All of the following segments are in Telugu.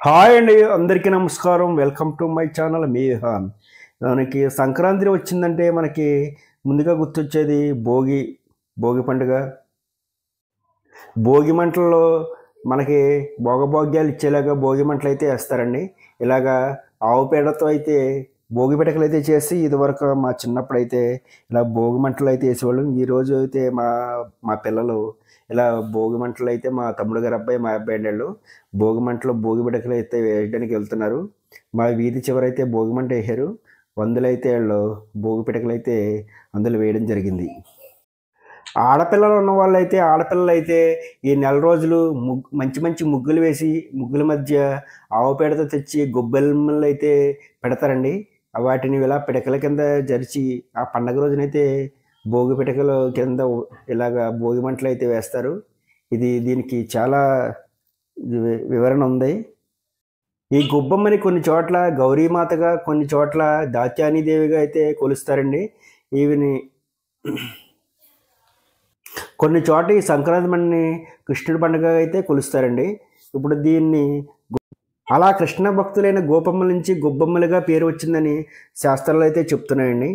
హాయ్ అండి, అందరికీ నమస్కారం. Welcome to my channel Mihaan. మనకి సంక్రాంతి వచ్చిందంటే మనకి ముందుగా గుర్తొచ్చేది భోగి భోగి పండుగ. భోగి మంటల్లో మనకి భోగభాగ్యాలు ఇచ్చేలాగా భోగి మంటలు అయితే వేస్తారండి. ఇలాగా ఆవు పేడతో అయితే భోగి పిటకలు అయితే చేసి ఇదివరకు మా చిన్నప్పుడు అయితే ఇలా భోగి మంటలు అయితే వేసేవాళ్ళం. ఈరోజు అయితే మా మా పిల్లలు ఇలా భోగి మంటలు అయితే మా తమ్ముడు గారు అబ్బాయి మా అబ్బాయి వాళ్ళు భోగి మంటలు భోగి పిటకలు అయితే వేయడానికి వెళ్తున్నారు. మా వీధి చివరైతే భోగి మంట వేసారు. వందలు అయితే వాళ్ళు భోగి పిటకలు అయితే అందులో వేయడం జరిగింది. ఆడపిల్లలు ఉన్న వాళ్ళైతే ఆడపిల్లలు అయితే ఈ నెల రోజులు మంచి మంచి ముగ్గులు వేసి ముగ్గుల మధ్య ఆవు పేడతో తెచ్చి గొబ్బెమ్మలు అయితే పెడతారండి. వాటిని ఇలా పిడకల కింద జరిచి ఆ పండగ రోజునైతే భోగి పిడకలు కింద ఇలాగా భోగి మంటలు అయితే వేస్తారు. దీనికి చాలా వివరణ ఉంది. ఈ గొబ్బమ్మని కొన్ని చోట్ల గౌరీమాతగా, కొన్ని చోట్ల దాత్యానీదేవిగా అయితే కొలుస్తారండి. ఈవిని కొన్ని చోట్ల ఈ సంక్రాంతి పండుగని కృష్ణుడి పండుగ అయితే కొలుస్తారండి. ఇప్పుడు దీన్ని అలా కృష్ణ భక్తులైన గోపమ్మల నుంచి గొబ్బమ్మలుగా పేరు వచ్చిందని శాస్త్రాలు అయితే చెప్తున్నాయండి.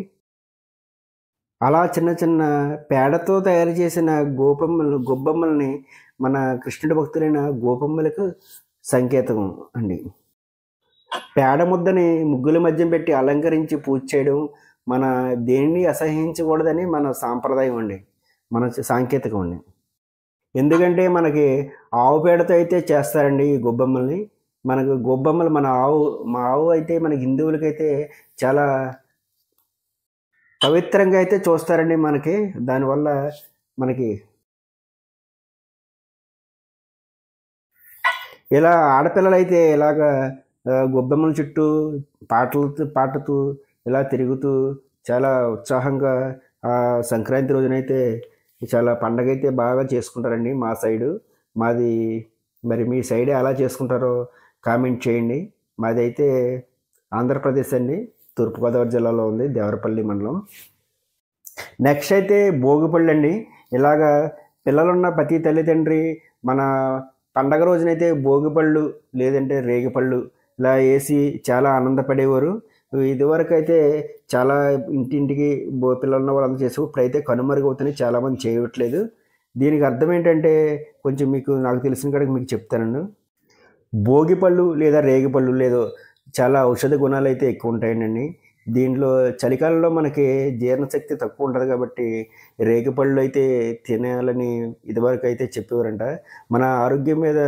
అలా చిన్న చిన్న పేడతో తయారు చేసిన గొబ్బమ్మల్ని మన కృష్ణుడి భక్తులైన గోపమ్మలకు సంకేతం అండి. పేడ ముద్దని ముగ్గుల మధ్య పెట్టి అలంకరించి పూజ చేయడం మన దేన్ని అసహించకూడదని మన సాంప్రదాయం అండి, మన సాంకేతికం అండి. ఎందుకంటే మనకి ఆవు పేడతో అయితే చేస్తారండి ఈ గొబ్బమ్మల్ని. మనకు గొబ్బమ్మలు మా ఆవు అయితే మన హిందువులకైతే చాలా పవిత్రంగా అయితే చూస్తారండి. మనకి దానివల్ల మనకి ఇలా ఆడపిల్లలు అయితే ఇలాగా గొబ్బెమ్మల చుట్టూ పాటతూ ఇలా తిరుగుతూ చాలా ఉత్సాహంగా సంక్రాంతి రోజునైతే చాలా పండగ అయితే బాగా చేసుకుంటారండి మా సైడు. మాది మరి మీ సైడ్ ఎలా చేసుకుంటారో కామెంట్ చేయండి. మాది అయితే ఆంధ్రప్రదేశ్ అండి, తూర్పుగోదావరి జిల్లాలో ఉంది, దేవరపల్లి మండలం. నెక్స్ట్ అయితే భోగిపళ్ళు అండి. ఇలాగా పిల్లలున్న ప్రతి తల్లిదండ్రి మన పండగ రోజునైతే భోగిపళ్ళు లేదంటే రేగిపళ్ళు ఇలా వేసి చాలా ఆనందపడేవారు. ఇదివరకు అయితే చాలా ఇంటింటికి పిల్లలు ఉన్న వాళ్ళంతా చేసి ఇప్పుడైతే కనుమరుగవుతున్నాయి, చాలామంది చేయట్లేదు. దీనికి అర్థం ఏంటంటే కొంచెం నాకు తెలిసిన కాడికి మీకు చెప్తానండి. భోగిపళ్ళు లేదా రేగిపళ్ళు లేదో చాలా ఔషధ గుణాలు అయితే ఎక్కువ ఉంటాయండి. దీంట్లో చలికాలంలో మనకి జీర్ణశక్తి తక్కువ ఉంటుంది కాబట్టి రేగిపళ్ళు అయితే తినాలని ఇదివరకు అయితే చెప్పేవారంట. మన ఆరోగ్యం మీద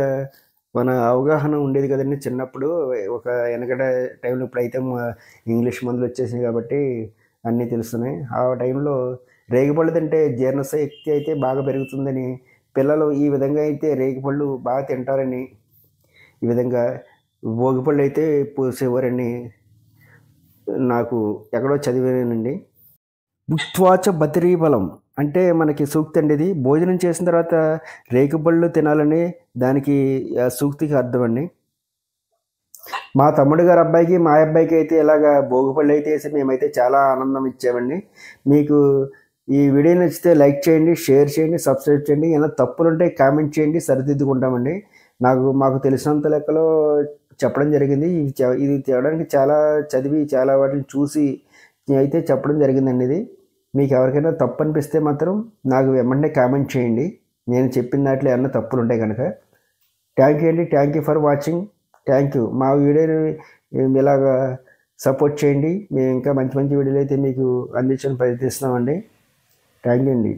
మన అవగాహన ఉండేది కదండి చిన్నప్పుడు. ఒక వెనకట టైంలో ఇప్పుడైతే ఇంగ్లీష్ మందులు వచ్చేసినాయి కాబట్టి అన్నీ తెలుస్తున్నాయి. ఆ టైంలో రేగిపళ్ళు తింటే జీర్ణశక్తి అయితే బాగా పెరుగుతుందని పిల్లలు ఈ విధంగా అయితే రేగిపళ్ళు బాగా తింటారని ఈ విధంగా భోగిపళ్ళు అయితే పోసేవారని నాకు ఎక్కడో చదివానండి. భుక్త్వాచ బతిరీబలం అంటే మనకి సూక్తి అండి. ఇది భోజనం చేసిన తర్వాత రేగిపళ్ళు తినాలని దానికి సూక్తికి అర్థం అండి. మా తమ్ముడు గారి అబ్బాయికి మా అబ్బాయికి అయితే ఇలాగా భోగిపళ్ళు అయితే వేసి మేమైతే చాలా ఆనందం ఇచ్చామండి. మీకు ఈ వీడియో నచ్చితే లైక్ చేయండి, షేర్ చేయండి, సబ్స్క్రైబ్ చేయండి. ఏమైనా తప్పులుంటే కామెంట్ చేయండి, సరిదిద్దుకుంటామండి. మాకు తెలిసినంత లెక్కలో చెప్పడం జరిగింది. ఇది చేయడానికి చాలా చదివి చాలా వాటిని చూసి అయితే చెప్పడం జరిగిందండి. ఇది మీకు ఎవరికైనా తప్పు అనిపిస్తే మాత్రం నాకు వెంటనే కామెంట్ చేయండి. నేను చెప్పిన దాంట్లో ఏమన్నా తప్పులు ఉంటాయి కనుక. థ్యాంక్ యూ అండి, thank you for watching. Thank you. మా వీడియోని ఇలాగా సపోర్ట్ చేయండి. మేము ఇంకా మంచి మంచి వీడియోలు అయితే మీకు అందించడానికి ప్రయత్నిస్తున్నామండి. థ్యాంక్ యూ అండి.